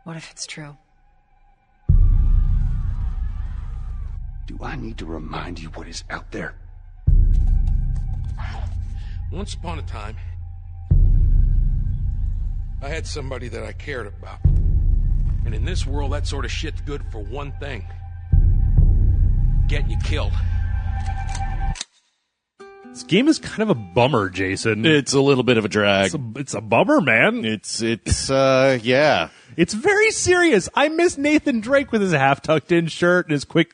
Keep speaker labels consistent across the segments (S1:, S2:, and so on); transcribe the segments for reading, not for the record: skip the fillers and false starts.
S1: What if it's true?
S2: Do I need to remind you what is out there?
S3: Once upon a time, I had somebody that I cared about. And in this world, that sort of shit's good for one thing. Getting you killed.
S4: This game is kind of a bummer, Jason.
S5: It's a little bit of a drag.
S4: It's a bummer, man.
S5: Yeah.
S4: It's very serious. I miss Nathan Drake with his half-tucked-in shirt and his quick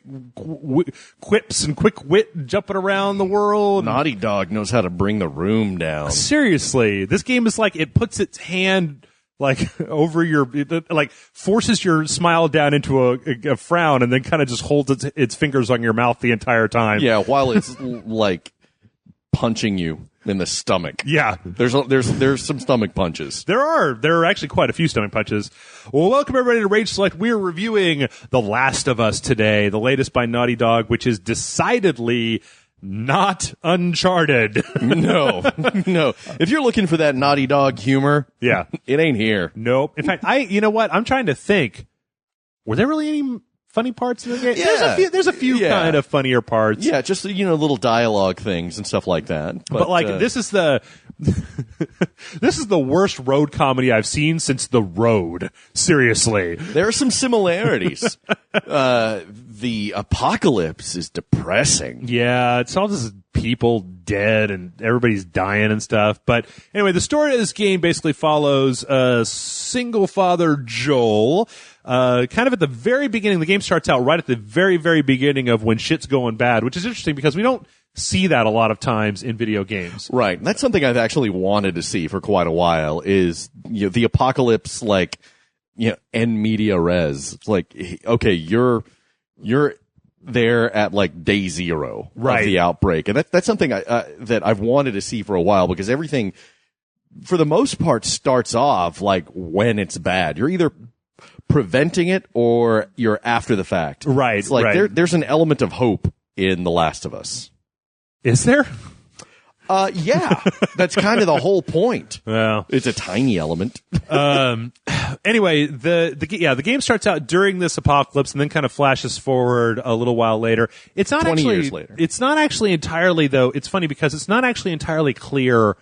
S4: quips and quick wit jumping around the world.
S5: Naughty Dog knows how to bring the room down.
S4: Seriously, this game is like it puts its hand like over your, like forces your smile down into a frown and then kind of just holds its fingers on your mouth the entire time.
S5: Yeah, while it's like punching you in the stomach.
S4: Yeah.
S5: There's some stomach punches.
S4: There are actually quite a few stomach punches. Well, welcome everybody to Rage Select. We're reviewing The Last of Us today, the latest by Naughty Dog, which is decidedly not Uncharted.
S5: No. If you're looking for that Naughty Dog humor,
S4: yeah,
S5: it ain't here.
S4: Nope. In fact, you know what? I'm trying to think. Were there really any funny parts in the game?
S5: Yeah.
S4: There's a few kind of funnier parts.
S5: Yeah, just little dialogue things and stuff like that.
S4: But like this is the this is the worst road comedy I've seen since The Road. Seriously.
S5: There are some similarities. The apocalypse is depressing.
S4: Yeah, it's all just people dead and everybody's dying and stuff. But anyway, the story of this game basically follows single father Joel. Kind of at the very beginning, the game starts out right at the very, very beginning of when shit's going bad, which is interesting because we don't see that a lot of times in video games.
S5: Right. That's something I've actually wanted to see for quite a while is, the apocalypse, like, en media res. It's like, okay, you're there at like day zero of the outbreak. And that's something that I've wanted to see for a while because everything, for the most part, starts off like when it's bad. You're either preventing it or you're after the fact.
S4: Right.
S5: It's like there's an element of hope in The Last of Us.
S4: Is there?
S5: Yeah. That's kind of the whole point.
S4: Well,
S5: it's a tiny element.
S4: Anyway, the game starts out during this apocalypse and then kind of flashes forward a little while later. It's not
S5: 20
S4: actually,
S5: years later.
S4: It's not actually entirely, though. It's funny because it's not actually entirely clear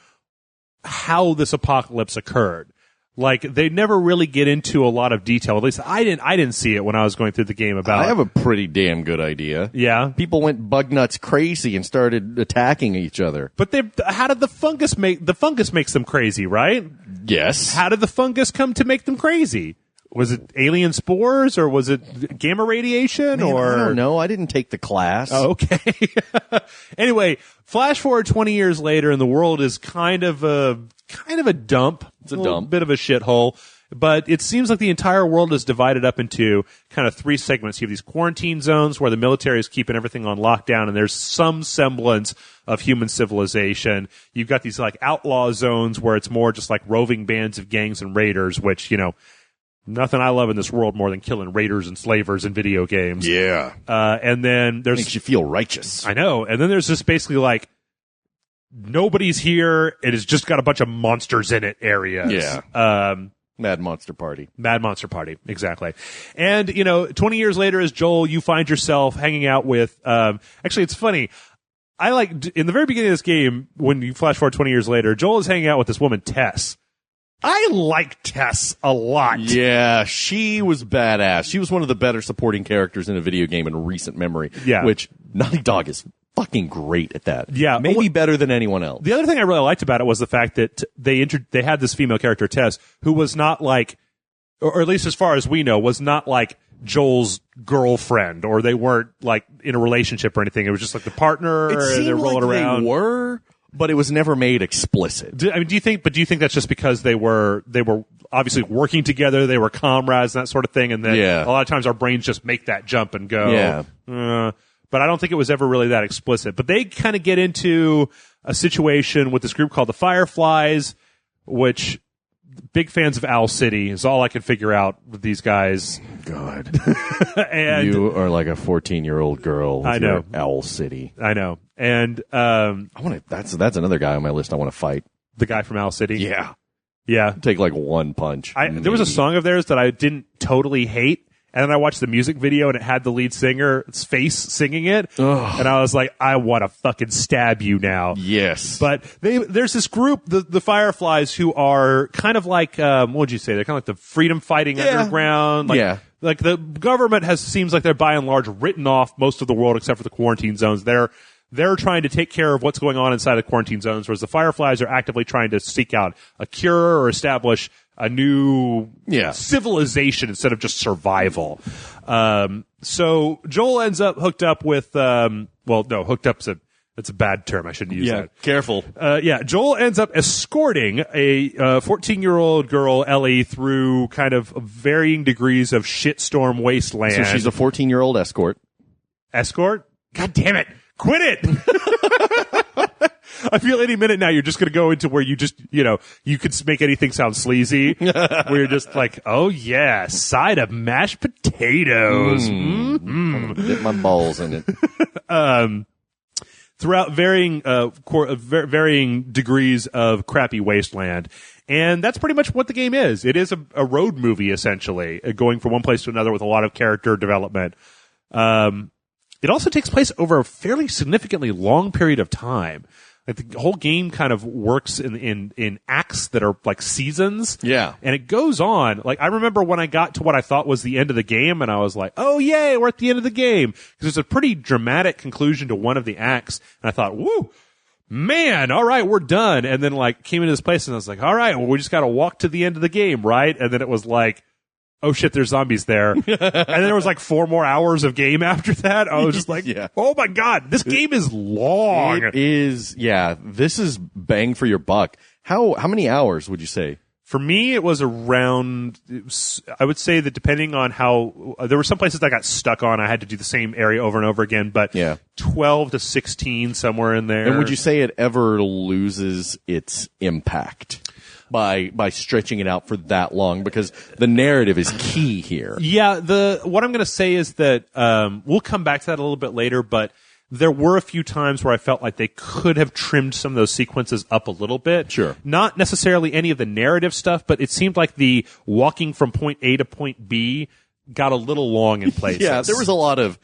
S4: how this apocalypse occurred. Like, they never really get into a lot of detail. At least I didn't see it when I was going through the game about.
S5: I have a pretty damn good idea.
S4: Yeah.
S5: People went bug nuts crazy and started attacking each other.
S4: But how did the fungus makes them crazy, right?
S5: Yes.
S4: How did the fungus come to make them crazy? Was it alien spores or was it gamma radiation?
S5: Man, I don't know. I didn't take the class.
S4: Oh, okay. Anyway, flash forward 20 years later and the world is kind of a dump.
S5: It's a dump.
S4: Bit of a shithole. But it seems like the entire world is divided up into kind of three segments. You have these quarantine zones where the military is keeping everything on lockdown and there's some semblance of human civilization. You've got these like outlaw zones where it's more just like roving bands of gangs and raiders, which, nothing I love in this world more than killing raiders and slavers in video games.
S5: Yeah.
S4: And then there's...
S5: Makes you feel righteous.
S4: I know. And then there's just basically like, nobody's here. It has just got a bunch of monsters in it areas.
S5: Yeah. Mad Monster Party.
S4: Mad Monster Party. Exactly. And, 20 years later as Joel, you find yourself hanging out with, actually, it's funny. In the very beginning of this game, when you flash forward 20 years later, Joel is hanging out with this woman, Tess. I like Tess a lot.
S5: Yeah, she was badass. She was one of the better supporting characters in a video game in recent memory.
S4: Yeah.
S5: Which Naughty Dog is fucking great at that.
S4: Yeah.
S5: Maybe better than anyone else.
S4: The other thing I really liked about it was the fact that they had this female character, Tess, who was not like, or at least as far as we know, was not like Joel's girlfriend, or they weren't like in a relationship or anything. It was just like the partner.
S5: It seemed
S4: they're rolling
S5: like
S4: around.
S5: They were, but it was never made explicit.
S4: Do you think that's just because they were obviously working together, they were comrades and that sort of thing, and then a lot of times our brains just make that jump and go, but I don't think it was ever really that explicit. But they kind of get into a situation with this group called the Fireflies, which big fans of Owl City is all I can figure out with these guys.
S5: God.
S4: And
S5: you are like a 14-year-old girl with
S4: I know.
S5: your Owl City.
S4: I know. And
S5: that's another guy on my list I want to fight.
S4: The guy from Owl City?
S5: Yeah.
S4: Yeah.
S5: Take like one punch.
S4: There was a song of theirs that I didn't totally hate. And then I watched the music video and it had the lead singer's face singing it.
S5: Ugh.
S4: And I was like, I want to fucking stab you now.
S5: Yes.
S4: But there's this group, the Fireflies, who are kind of like, what would you say? They're kind of like the freedom fighting underground. Like the government seems like they're by and large written off most of the world except for the quarantine zones. They're trying to take care of what's going on inside the quarantine zones, whereas the Fireflies are actively trying to seek out a cure or establish a new civilization instead of just survival. So Joel ends up hooked up with, hooked up's that's a bad term. I shouldn't use that.
S5: Careful.
S4: Joel ends up escorting a 14-year-old girl, Ellie, through kind of varying degrees of shitstorm wasteland.
S5: So she's a 14-year-old escort.
S4: Escort? God damn it. Quit it! I feel any minute now you're just going to go into where you just, you could make anything sound sleazy. Where you're just like, oh yeah, side of mashed potatoes.
S5: Dip my balls in it.
S4: Throughout varying degrees of crappy wasteland. And that's pretty much what the game is. It is a road movie, essentially, going from one place to another with a lot of character development. It also takes place over a fairly significantly long period of time. Like the whole game kind of works in acts that are like seasons.
S5: Yeah.
S4: And it goes on. Like I remember when I got to what I thought was the end of the game and I was like, oh yay, we're at the end of the game. Because there's a pretty dramatic conclusion to one of the acts. And I thought, woo, man, all right, we're done. And then like came into this place and I was like, all right, well, we just got to walk to the end of the game, right? And then it was like, oh shit, there's zombies there. And then there was like 4 more hours of game after that. I was just like, oh my God, this game is long.
S5: It is, this is bang for your buck. How many hours would you say?
S4: For me, it was around, I would say that depending on how, there were some places I got stuck on. I had to do the same area over and over again, but 12 to 16, somewhere in there.
S5: And would you say it ever loses its impact by stretching it out for that long? Because the narrative is key here.
S4: Yeah, what I'm going to say is that we'll come back to that a little bit later, but there were a few times where I felt like they could have trimmed some of those sequences up a little bit.
S5: Sure.
S4: Not necessarily any of the narrative stuff, but it seemed like the walking from point A to point B got a little long in places.
S5: Yeah, there was a lot of,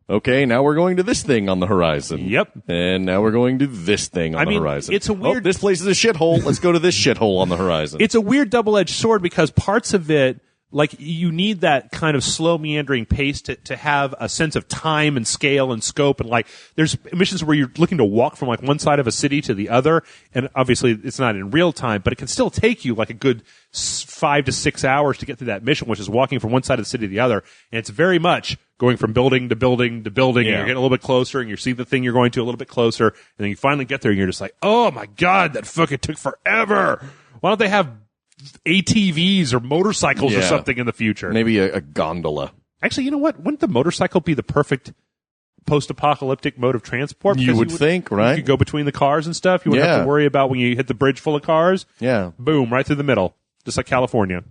S5: okay, now we're going to this thing on the horizon.
S4: Yep.
S5: And now we're going to this thing on the horizon.
S4: It's a weird...
S5: this place is a shithole. Let's go to this shithole on the horizon.
S4: It's a weird double-edged sword because parts of it, like, you need that kind of slow meandering pace to have a sense of time and scale and scope. And like, there's missions where you're looking to walk from like one side of a city to the other. And obviously it's not in real time, but it can still take you like a good 5 to 6 hours to get through that mission, which is walking from one side of the city to the other. And it's very much going from building to building to building. And you're getting a little bit closer and you see the thing you're going to a little bit closer. And then you finally get there and you're just like, oh my God, that fucking took forever. Why don't they have ATVs or motorcycles or something in the future?
S5: Maybe a gondola.
S4: Actually, you know what? Wouldn't the motorcycle be the perfect post-apocalyptic mode of transport?
S5: You would think, right?
S4: You could go between the cars and stuff. You wouldn't have to worry about when you hit the bridge full of cars.
S5: Yeah.
S4: Boom, right through the middle. Just like California.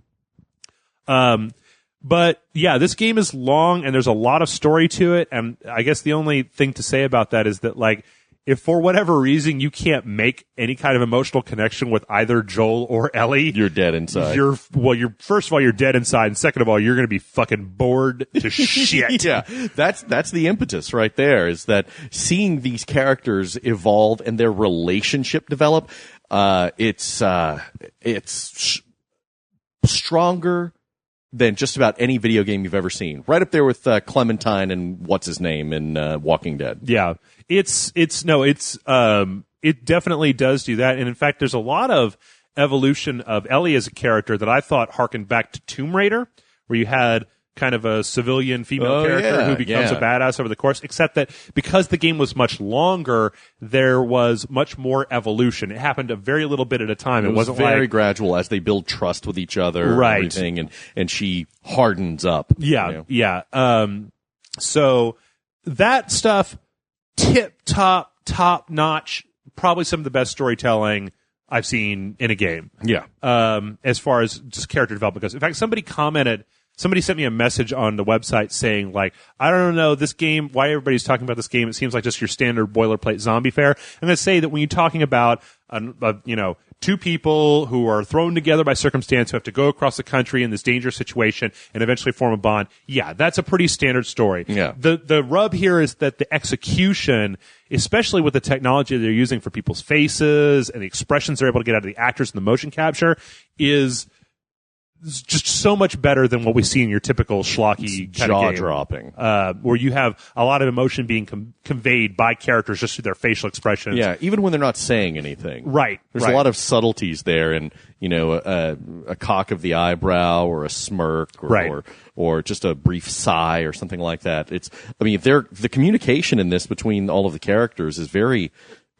S4: But yeah, this game is long and there's a lot of story to it. And I guess the only thing to say about that is that like, if for whatever reason you can't make any kind of emotional connection with either Joel or Ellie,
S5: you're dead inside.
S4: You're first of all, you're dead inside, and second of all, you're going to be fucking bored to shit.
S5: Yeah, that's the impetus right there. Is that seeing these characters evolve and their relationship develop? It's stronger than just about any video game you've ever seen. Right up there with Clementine and what's his name in Walking Dead.
S4: Yeah. It definitely does do that. And in fact, there's a lot of evolution of Ellie as a character that I thought harkened back to Tomb Raider, where you had kind of a civilian female character who becomes a badass over the course, except that because the game was much longer, there was much more evolution. It happened a very little bit at a time.
S5: It wasn't very gradual as they build trust with each other,
S4: right?
S5: And everything, and she hardens up.
S4: Yeah, yeah. So that stuff, top notch, probably some of the best storytelling I've seen in a game.
S5: Yeah.
S4: As far as just character development goes. In fact, somebody sent me a message on the website saying, like, I don't know, this game, why everybody's talking about this game, it seems like just your standard boilerplate zombie fare. I'm going to say that when you're talking about, two people who are thrown together by circumstance who have to go across the country in this dangerous situation and eventually form a bond. Yeah, that's a pretty standard story.
S5: Yeah.
S4: The rub here is that the execution, especially with the technology they're using for people's faces and the expressions they're able to get out of the actors and the motion capture, is just so much better than what we see in your typical schlocky kind of game.
S5: Jaw-dropping.
S4: Where you have a lot of emotion being conveyed by characters just through their facial expressions.
S5: Yeah, even when they're not saying anything.
S4: Right.
S5: There's a lot of subtleties there, and a cock of the eyebrow or a smirk or just a brief sigh or something like that. The communication in this between all of the characters is very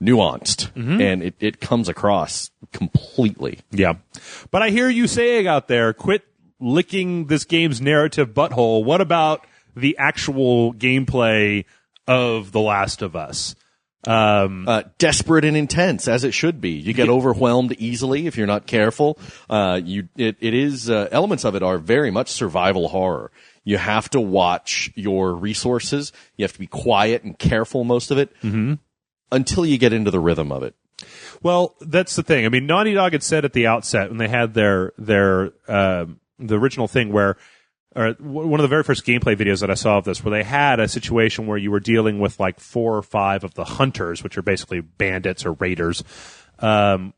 S5: nuanced, and it comes across completely.
S4: Yeah. But I hear you saying out there, quit licking this game's narrative butthole. What about the actual gameplay of The Last of Us?
S5: Desperate and intense, as it should be. You get overwhelmed easily if you're not careful. Elements of it are very much survival horror. You have to watch your resources. You have to be quiet and careful most of it. Until you get into the rhythm of it.
S4: Well, that's the thing. I mean, Naughty Dog had said at the outset when they had the original thing where, or one of the very first gameplay videos that I saw of this, where they had a situation where you were dealing with like 4 or 5 of the hunters, which are basically bandits or raiders. And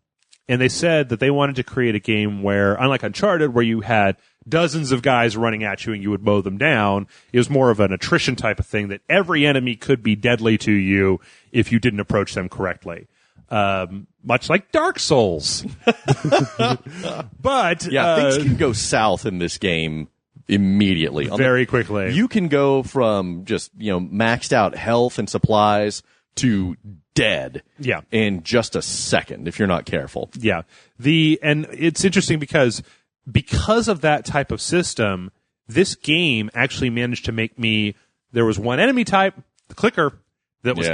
S4: they said that they wanted to create a game where, unlike Uncharted, where you had dozens of guys running at you and you would mow them down, it was more of an attrition type of thing, that every enemy could be deadly to you if you didn't approach them correctly. Much like Dark Souls. But
S5: things can go south in this game immediately.
S4: Very quickly.
S5: You can go from just, maxed out health and supplies to dead in just a second if you're not careful.
S4: Yeah. And it's interesting because of that type of system, this game actually managed to make there was one enemy type, the clicker, that was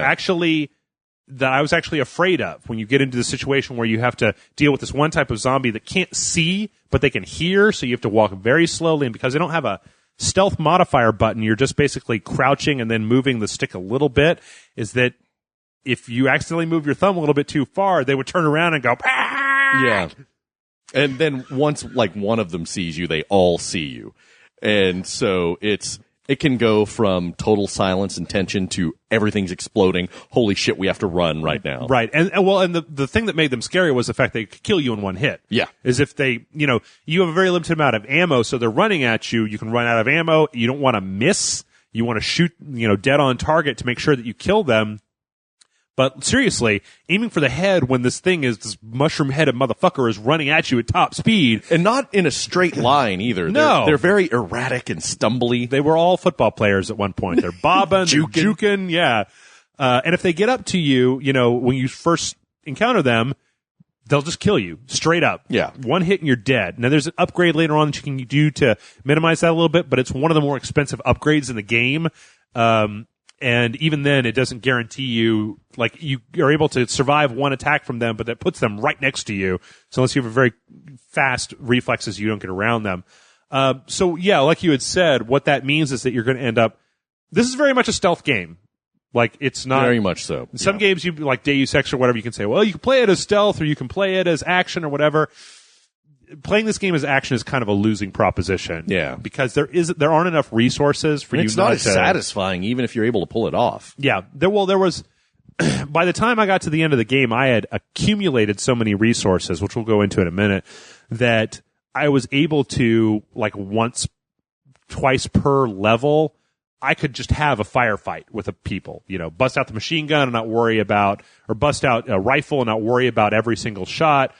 S4: that I was actually afraid of when you get into the situation where you have to deal with this one type of zombie that can't see, but they can hear, so you have to walk very slowly, and because they don't have a stealth modifier button, you're just basically crouching and then moving the stick a little bit, is that if you accidentally move your thumb a little bit too far, they would turn around and go, "Ah!"
S5: Yeah. And then once one of them sees you, they all see you. And so it can go from total silence and tension to everything's exploding. Holy shit, we have to run right now.
S4: Right. And the thing that made them scary was the fact they could kill you in one hit.
S5: Yeah.
S4: As if you have a very limited amount of ammo, so they're running at you. You can run out of ammo. You don't want to miss. You want to shoot, dead on target to make sure that you kill them. But seriously, aiming for the head when this mushroom-headed motherfucker is running at you at top speed.
S5: And not in a straight line either.
S4: No.
S5: They're very erratic and stumbly.
S4: They were all football players at one point. They're bobbing, juking, yeah. And if they get up to you, when you first encounter them, they'll just kill you straight up.
S5: Yeah.
S4: One hit and you're dead. Now there's an upgrade later on that you can do to minimize that a little bit, but it's one of the more expensive upgrades in the game. And even then, it doesn't guarantee you, you are able to survive one attack from them, but that puts them right next to you. So unless you have a very fast reflexes, you don't get around them. So yeah, like you had said, what that means is that you're going to end up, this is very much a stealth game. It's not.
S5: Very much so.
S4: Some games, like Deus Ex or whatever, you can say, well, you can play it as stealth or you can play it as action or whatever. Playing this game as action is kind of a losing proposition.
S5: Yeah.
S4: Because there aren't enough resources for you
S5: it's not as satisfying, even if you're able to pull it off.
S4: Yeah. There was, by the time I got to the end of the game, I had accumulated so many resources, which we'll go into in a minute, that I was able to, twice per level, I could just have a firefight with people, bust out the machine gun and not worry about, or bust out a rifle and not worry about every single shot,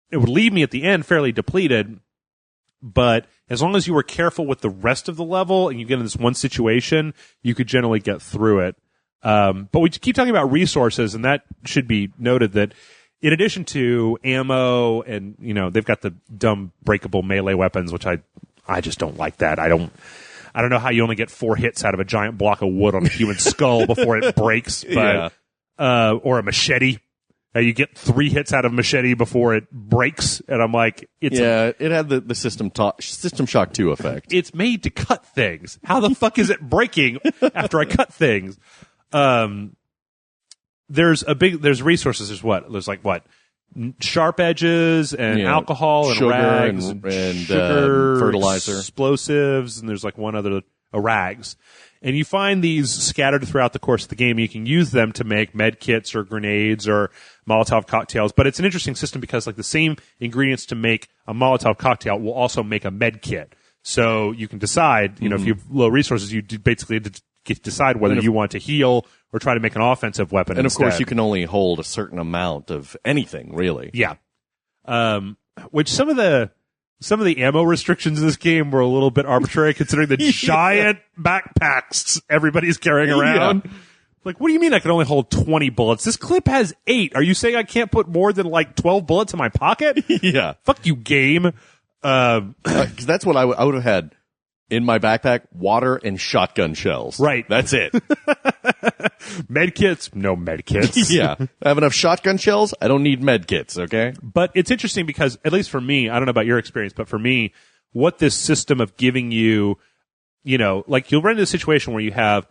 S4: It would leave me at the end fairly depleted, but as long as you were careful with the rest of the level and you get in this one situation, you could generally get through it. But we keep talking about resources, and that should be noted that in addition to ammo and, they've got the dumb breakable melee weapons, which I just don't like that. I don't know how you only get 4 hits out of a giant block of wood on a human skull before it breaks, but, or a machete. You get 3 hits out of machete before it breaks, and I'm like, it
S5: had the System Shock 2 effect.
S4: It's made to cut things. How the fuck is it breaking after I cut things? There's resources. There's sharp edges and alcohol and
S5: sugar
S4: rags
S5: and
S4: sugar,
S5: fertilizer,
S4: explosives, and there's like one other rags. And you find these scattered throughout the course of the game. You can use them to make med kits or grenades or Molotov cocktails. But it's an interesting system because like the same ingredients to make a Molotov cocktail will also make a med kit. So you can decide, if you have low resources, you basically get to decide whether you want to heal or try to make an offensive weapon.
S5: And
S4: instead.
S5: Of course, you can only hold a certain amount of anything, really.
S4: Yeah. Which some of the ammo restrictions in this game were a little bit arbitrary, considering the giant backpacks everybody's carrying around. Yeah. Like, what do you mean I can only hold 20 bullets? This clip has 8. Are you saying I can't put more than like 12 bullets in my pocket?
S5: Yeah.
S4: Fuck you, game.
S5: 'Cause that's what I would have had in my backpack: water and shotgun shells.
S4: Right.
S5: That's it.
S4: Medkits? No medkits.
S5: Yeah. I have enough shotgun shells. I don't need medkits, okay?
S4: But it's interesting because, at least for me, I don't know about your experience, but for me, what this system of giving you, like you'll run into a situation where you have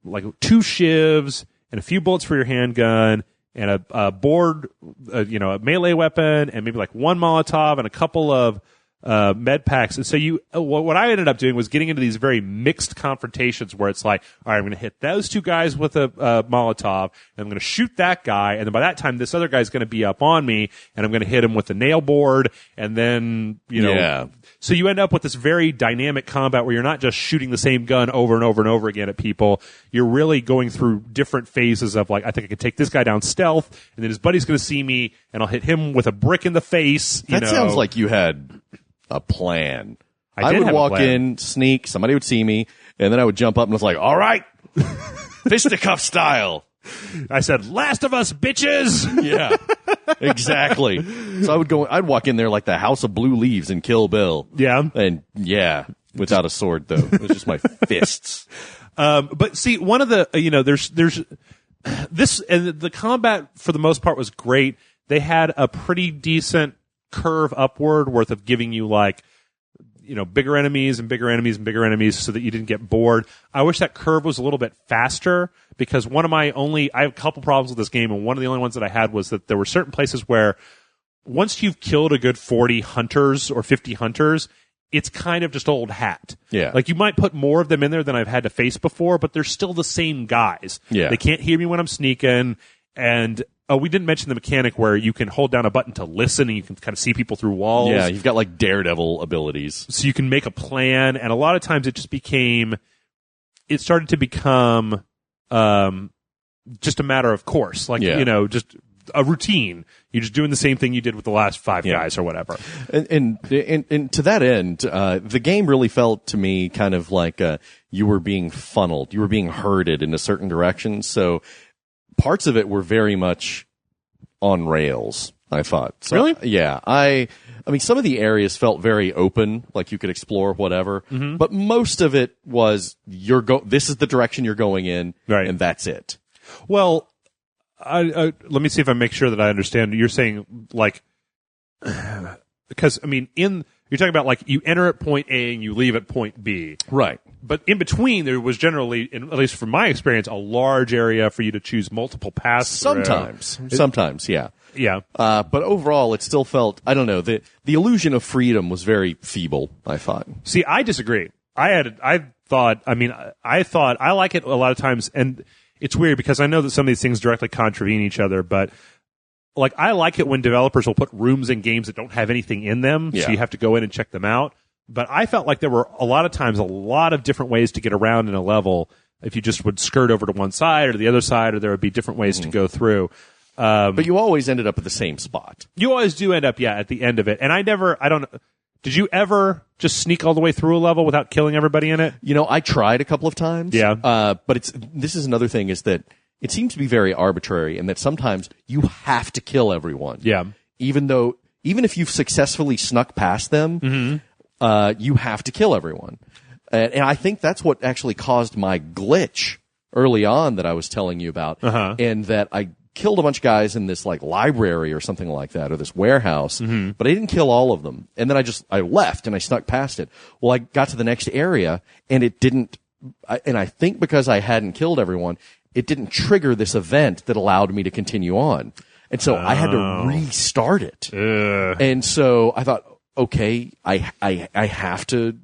S4: like 2 shivs and a few bullets for your handgun and a board, a melee weapon and maybe like 1 Molotov and a couple of med packs. And so what I ended up doing was getting into these very mixed confrontations where it's like, all right, I'm going to hit those 2 guys with a Molotov, and I'm going to shoot that guy, and then by that time, this other guy's going to be up on me, and I'm going to hit him with the nail board, and then, So you end up with this very dynamic combat where you're not just shooting the same gun over and over and over again at people. You're really going through different phases of like, I think I could take this guy down stealth, and then his buddy's going to see me, and I'll hit him with a brick in the face.
S5: That sounds like you had a plan.
S4: I
S5: would walk in, sneak, somebody would see me, and then I would jump up and was like, all right, fisticuff style.
S4: I said, Last of Us, bitches!
S5: Yeah, exactly. So I'd walk in there like the House of Blue Leaves in Kill Bill.
S4: Yeah.
S5: And without a sword though. It was just my fists.
S4: But see, one of the, there's this, and the combat for the most part was great. They had a pretty decent curve upward worth of giving you like, bigger enemies and bigger enemies and bigger enemies so that you didn't get bored. I wish that curve was a little bit faster because I have a couple problems with this game, and one of the only ones that I had was that there were certain places where once you've killed a good 40 hunters or 50 hunters, it's kind of just old hat.
S5: Yeah.
S4: Like you might put more of them in there than I've had to face before, but they're still the same guys.
S5: Yeah.
S4: They can't hear me when I'm sneaking, and we didn't mention the mechanic where you can hold down a button to listen and you can kind of see people through walls.
S5: Yeah, you've got like Daredevil abilities.
S4: So you can make a plan, and a lot of times it started to become just a matter of course. Like, just a routine. You're just doing the same thing you did with the last 5 guys or whatever.
S5: And to that end, the game really felt to me kind of like you were being funneled. You were being herded in a certain direction. So parts of it were very much on rails, I thought. So,
S4: really?
S5: Yeah. I mean, some of the areas felt very open, like you could explore whatever. Mm-hmm. But most of it was this is the direction you're going in,
S4: right,
S5: and that's it.
S4: Well, let me see if I make sure that I understand. You're saying like, because I mean, you're talking about like you enter at point A and you leave at point B,
S5: right?
S4: But in between, there was generally, at least from my experience, a large area for you to choose multiple paths.
S5: Sometimes, yeah.
S4: Yeah.
S5: But overall, it still felt, I don't know, the illusion of freedom was very feeble, I thought.
S4: See, I disagree. I thought I like it a lot of times, and it's weird because I know that some of these things directly contravene each other, but like I like it when developers will put rooms in games that don't have anything in them, so you have to go in and check them out. But I felt like there were a lot of times a lot of different ways to get around in a level if you just would skirt over to one side or the other side, or there would be different ways to go through.
S5: But you always ended up at the same spot.
S4: You always do end up, at the end of it. And did you ever just sneak all the way through a level without killing everybody in it?
S5: I tried a couple of times.
S4: Yeah.
S5: But this is another thing is that it seems to be very arbitrary and that sometimes you have to kill everyone.
S4: Yeah.
S5: Even if you've successfully snuck past them, you have to kill everyone. And I think that's what actually caused my glitch early on that I was telling you about. And that I killed a bunch of guys in this like library or something like that, or this warehouse, but I didn't kill all of them. And then I left and I snuck past it. Well, I got to the next area and it didn't, and I think because I hadn't killed everyone, it didn't trigger this event that allowed me to continue on. And so I had to restart it. And so I thought, okay, I have to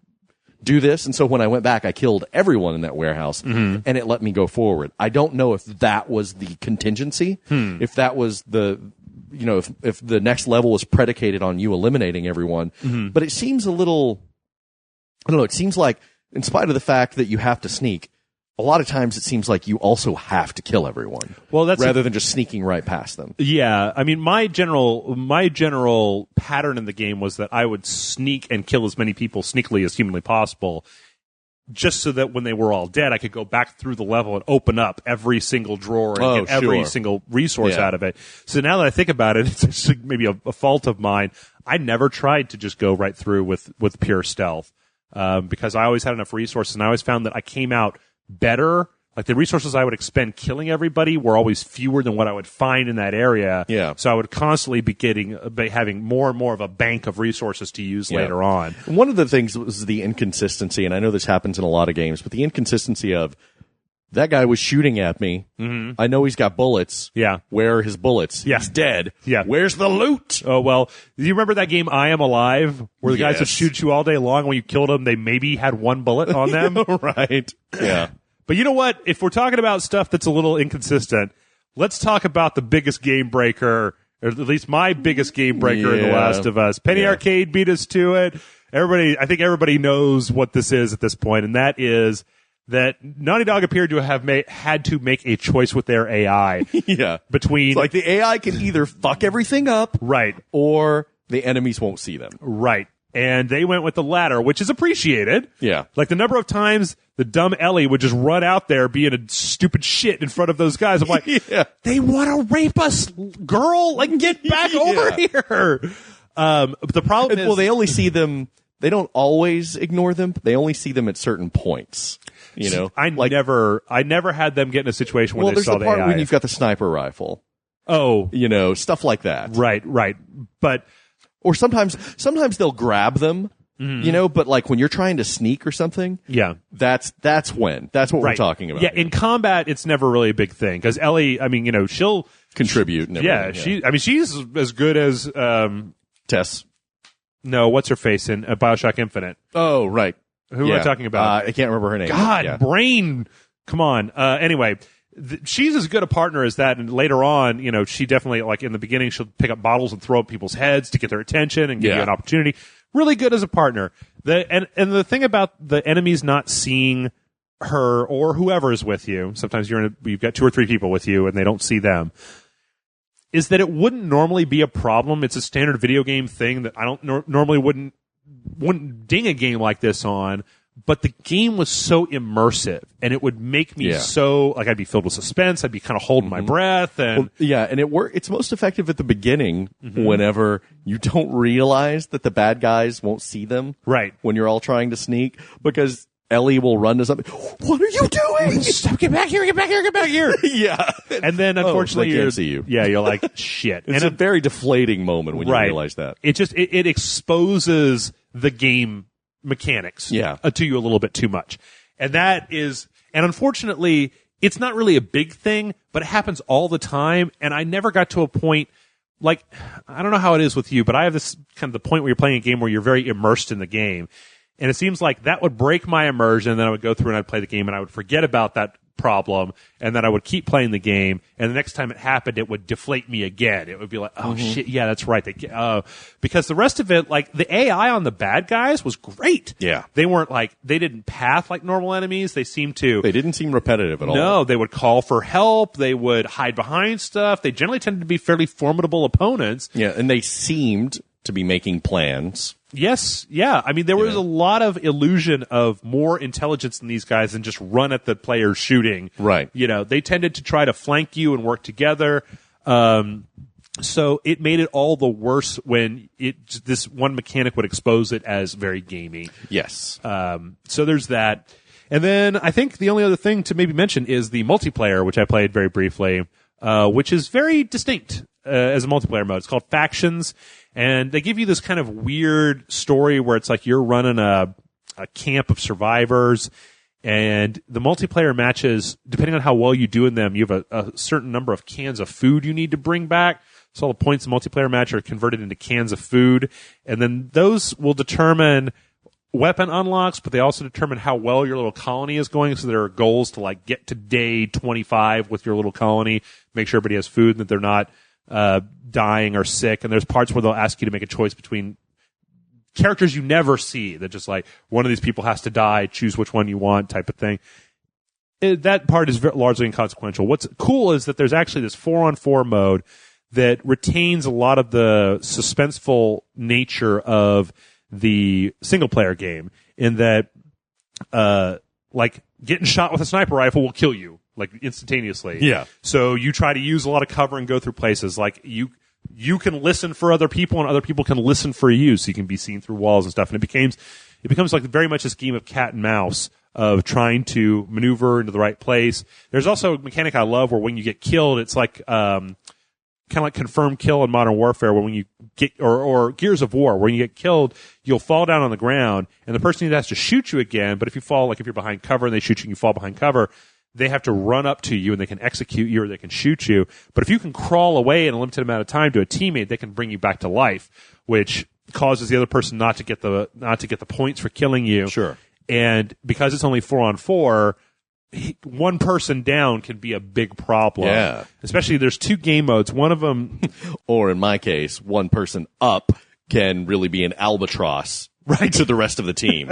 S5: do this. And so when I went back, I killed everyone in that warehouse, and it let me go forward. I don't know if that was the contingency, if that was if the next level was predicated on you eliminating everyone. But it seems a little, I don't know, it seems like, in spite of the fact that you have to sneak, a lot of times it seems like you also have to kill everyone. Well, that's rather than just sneaking right past them.
S4: Yeah, I mean, my general pattern in the game was that I would sneak and kill as many people sneakily as humanly possible, just so that when they were all dead, I could go back through the level and open up every single drawer and get every single resource out of it. So now that I think about it, it's actually maybe a fault of mine. I never tried to just go right through with pure stealth, because I always had enough resources, and I always found that I came out better. Like, the resources I would expend killing everybody were always fewer than what I would find in that area.
S5: Yeah.
S4: So I would constantly be having more and more of a bank of resources to use later on.
S5: One of the things was the inconsistency, and I know this happens in a lot of games, but the inconsistency of, that guy was shooting at me. I know he's got bullets.
S4: Yeah.
S5: Where are his bullets?
S4: Yeah.
S5: He's dead.
S4: Yeah.
S5: Where's the loot?
S4: Oh, well, do you remember that game I Am Alive, where the guys would shoot you all day long? When you killed them, they maybe had one bullet on them?
S5: Right. Yeah.
S4: But you know what? If we're talking about stuff that's a little inconsistent, let's talk about the biggest game breaker, or at least my biggest game breaker in The Last of Us. Penny Arcade beat us to it. I think everybody knows what this is at this point, and that is that Naughty Dog appeared to have had to make a choice with their AI. Between,
S5: it's like, the AI can either fuck everything up,
S4: right,
S5: or the enemies won't see them.
S4: Right. And they went with the latter, which is appreciated.
S5: Yeah.
S4: Like, the number of times the dumb Ellie would just run out there being a stupid shit in front of those guys. I'm like, they want to rape us, girl. Like, get back over here. But the problem is,
S5: well, they only see them. They don't always ignore them. They only see them at certain points. You know,
S4: I never had them get in a situation where they saw the AI.
S5: There's the part when you've got the sniper rifle.
S4: Oh,
S5: stuff like that.
S4: Right. But,
S5: or sometimes they'll grab them. But like when you're trying to sneak or something, that's what we're talking about.
S4: Yeah, in combat, it's never really a big thing, because Ellie, I mean, she'll
S5: contribute. And everything,
S4: she's as good as
S5: Tess.
S4: No, what's her face in BioShock Infinite?
S5: Oh, right.
S4: Who am I talking about?
S5: I can't remember her name.
S4: God, brain. Come on. Anyway, she's as good a partner as that. And later on, she definitely, like, in the beginning, she'll pick up bottles and throw at people's heads to get their attention and give you an opportunity. Really good as a partner. And the thing about the enemies not seeing her or whoever is with you, sometimes you've got 2 or 3 people with you and they don't see them, is that it wouldn't normally be a problem. It's a standard video game thing that I don't normally wouldn't ding a game like this on, but the game was so immersive, and it would make me so, like, I'd be filled with suspense. I'd be kind of holding my breath. And
S5: and it's most effective at the beginning whenever you don't realize that the bad guys won't see them.
S4: Right.
S5: When you're all trying to sneak, because Ellie will run to something. What are you doing?
S4: Stop! Get back here! Get back here! Get back here! And then, unfortunately,
S5: they can't see you.
S4: Yeah, you're like, shit.
S5: It's a very deflating moment when you realize that.
S4: It just it exposes the game mechanics to you a little bit too much, and unfortunately, it's not really a big thing, but it happens all the time. And I never got to a point. Like, I don't know how it is with you, but I have this kind of the point where you're playing a game where you're very immersed in the game. And it seems like that would break my immersion. Then I would go through and I'd play the game and I would forget about that problem. And then I would keep playing the game. And the next time it happened, it would deflate me again. It would be like, oh shit, yeah, that's right. Because the rest of it, like, the AI on the bad guys was great.
S5: Yeah.
S4: They didn't path like normal enemies. They
S5: didn't seem repetitive at all.
S4: No, they would call for help. They would hide behind stuff. They generally tended to be fairly formidable opponents.
S5: Yeah. And they seemed to be making plans.
S4: Yes, yeah. I mean, there was a lot of illusion of more intelligence in these guys than just run at the players shooting.
S5: Right.
S4: They tended to try to flank you and work together. So it made it all the worse when this one mechanic would expose it as very gamey.
S5: Yes.
S4: So there's that. And then I think the only other thing to maybe mention is the multiplayer, which I played very briefly, which is very distinct as a multiplayer mode. It's called Factions. And they give you this kind of weird story where it's like you're running a camp of survivors, and the multiplayer matches, depending on how well you do in them, you have a certain number of cans of food you need to bring back. So all the points in the multiplayer match are converted into cans of food, and then those will determine weapon unlocks, but they also determine how well your little colony is going. So there are goals to like get to day 25 with your little colony, make sure everybody has food and that they're not dying or sick. And there's parts where they'll ask you to make a choice between characters you never see, that just like one of these people has to die, choose which one you want type of thing. That part is largely inconsequential. What's cool is that there's actually this 4-on-4 mode that retains a lot of the suspenseful nature of the single player game, in that like getting shot with a sniper rifle will kill you like instantaneously.
S5: Yeah. So
S4: you try to use a lot of cover and go through places like you can listen for other people and other people can listen for you, so you can be seen through walls and stuff. And it becomes like very much this game of cat and mouse of trying to maneuver into the right place. There's also a mechanic I love where when you get killed, it's like kind of like confirmed kill in Modern Warfare, where when you get, or Gears of War, when you get killed, you'll fall down on the ground, and the person who has to shoot you again, but if you fall, like if you're behind cover and they shoot you and you fall behind cover, they have to run up to you and they can execute you or they can shoot you. But if you can crawl away in a limited amount of time to a teammate, they can bring you back to life, which causes the other person not to get the points for killing you.
S5: Sure.
S4: And because it's only 4-on-4, one person down can be a big problem.
S5: Yeah.
S4: Especially there's two game modes. One of them,
S5: or in my case, one person up can really be an albatross right to the rest of the team.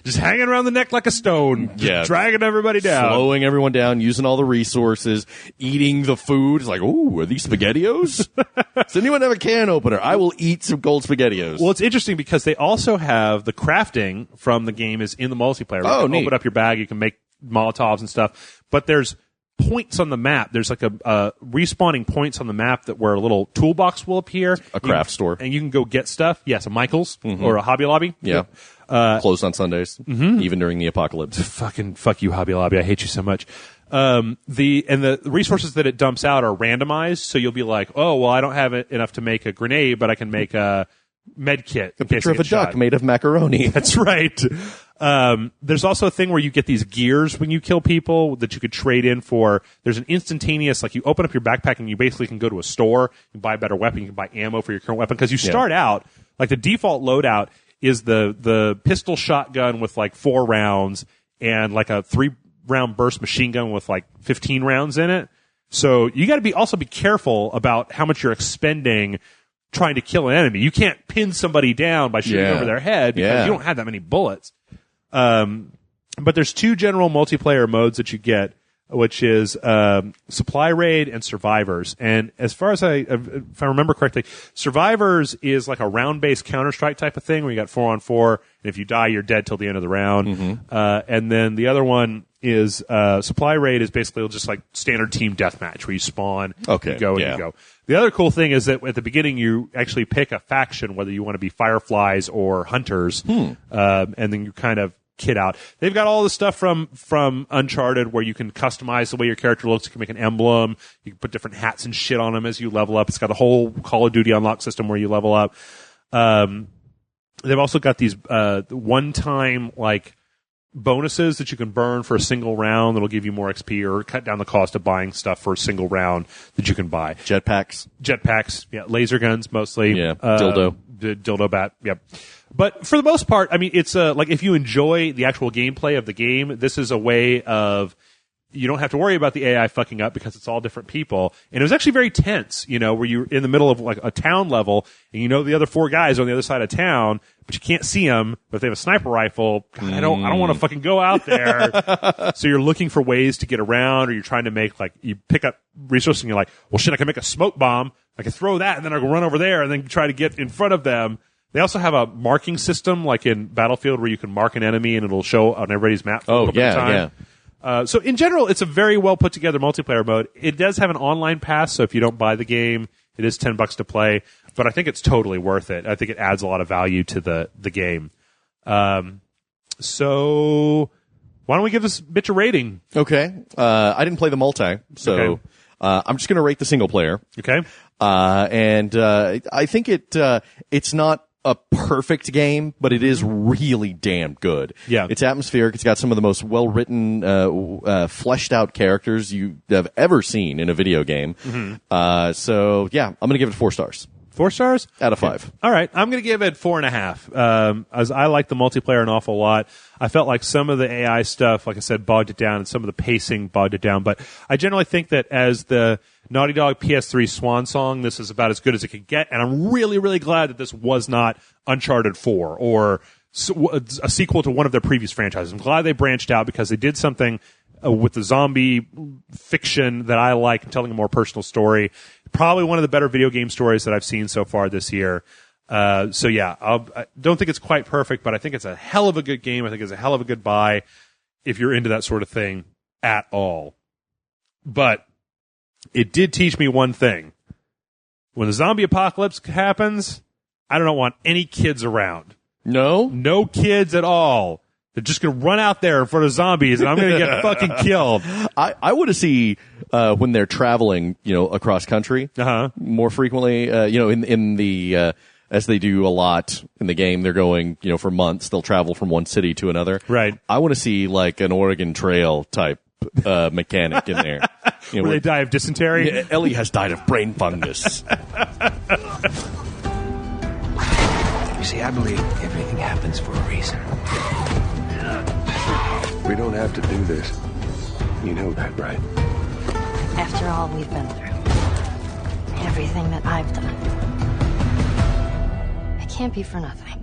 S4: Just hanging around the neck like a stone. Just dragging everybody down.
S5: Slowing everyone down, using all the resources, eating the food. It's like, ooh, are these SpaghettiOs? Does anyone have a can opener? I will eat some gold SpaghettiOs.
S4: Well, it's interesting because they also have the crafting from the game is in the multiplayer. You can
S5: neat.
S4: Open up your bag, you can make Molotovs and stuff, but there's points on the map. There's like a respawning points on the map that where a little toolbox will appear.
S5: A craft store.
S4: And you can go get stuff. Yes, a Michael's or a Hobby Lobby.
S5: Yeah. Closed on Sundays, even during the apocalypse.
S4: Fuck you, Hobby Lobby. I hate you so much. The resources that it dumps out are randomized, so you'll be like, oh, well, I don't have enough to make a grenade, but I can make a med kit.
S5: A picture of a duck made of macaroni.
S4: That's right. There's also a thing where you get these gears when you kill people that you could trade in for. There's an instantaneous, like you open up your backpack and you basically can go to a store and buy a better weapon. You can buy ammo for your current weapon because you start out, like the default loadout is the pistol shotgun with like 4 rounds and like a 3-round burst machine gun with like 15 rounds in it. So you got to also be careful about how much you're expending trying to kill an enemy. You can't pin somebody down by shooting over their head because you don't have that many bullets. But there's 2 general multiplayer modes that you get, which is Supply Raid and Survivors. And as far as if I remember correctly, Survivors is like a round-based Counter-Strike type of thing where you got 4-on-4, and if you die, you're dead till the end of the round. And then the other one is Supply Raid is basically just like standard team deathmatch where you spawn, you go, and you go. The other cool thing is that at the beginning you actually pick a faction, whether you want to be Fireflies or Hunters, and then you kind of kit out. They've got all the stuff from Uncharted where you can customize the way your character looks. You can make an emblem. You can put different hats and shit on them as you level up. It's got a whole Call of Duty unlock system where you level up. They've also got these one-time like bonuses that you can burn for a single round that'll give you more XP or cut down the cost of buying stuff for a single round that you can buy.
S5: Jetpacks,
S4: yeah, laser guns mostly.
S5: Yeah, dildo
S4: bat, yep. But for the most part, I mean, it's like if you enjoy the actual gameplay of the game, this is a way of you don't have to worry about the AI fucking up because it's all different people. And it was actually very tense, where you're in the middle of like a town level and the other 4 guys are on the other side of town, but you can't see them. But if they have a sniper rifle, God, I don't want to fucking go out there. So you're looking for ways to get around, or you're trying to make like you pick up resources and you're like, well, shit, I can make a smoke bomb. I can throw that and then I can run over there and then try to get in front of them. They also have a marking system like in Battlefield where you can mark an enemy and it'll show on everybody's map. For time. So in general, it's a very well put together multiplayer mode. It does have an online pass, so if you don't buy the game, it is $10 to play. But I think it's totally worth it. I think it adds a lot of value to the game. So why don't we give this bitch a rating?
S5: Okay. I didn't play the multi, so I'm just going to rate the single player.
S4: Okay.
S5: And I think it's not a perfect game, but it is really damn good.
S4: Yeah.
S5: It's atmospheric. It's got some of the most well-written, fleshed out characters you have ever seen in a video game. So yeah, I'm going to give it 4 stars.
S4: 4 stars?
S5: Out of 5.
S4: All right. I'm going to give it 4.5. As I like the multiplayer an awful lot. I felt like some of the AI stuff, like I said, bogged it down, and some of the pacing bogged it down. But I generally think that as the Naughty Dog PS3 swan song, this is about as good as it could get. And I'm really, really glad that this was not Uncharted 4 or a sequel to one of their previous franchises. I'm glad they branched out because they did something with the zombie fiction that I like, and telling a more personal story. Probably one of the better video game stories that I've seen so far this year. So yeah, I don't think it's quite perfect, but I think it's a hell of a good game. I think it's a hell of a good buy if you're into that sort of thing at all. But it did teach me one thing. When the zombie apocalypse happens, I don't want any kids around.
S5: No?
S4: No kids at all. They're just going to run out there in front of zombies, and I'm going to get fucking killed.
S5: I want to see when they're traveling, across country more frequently. In the as they do a lot in the game, they're going, for months. They'll travel from one city to another.
S4: Right.
S5: I want to see like an Oregon Trail type mechanic in there.
S4: Where they die of dysentery.
S5: Yeah, Ellie has died of brain fungus.
S2: You see, I believe everything happens for a reason. We don't have to do this. You know that, right?
S1: After all we've been through, everything that I've done, it can't be for nothing.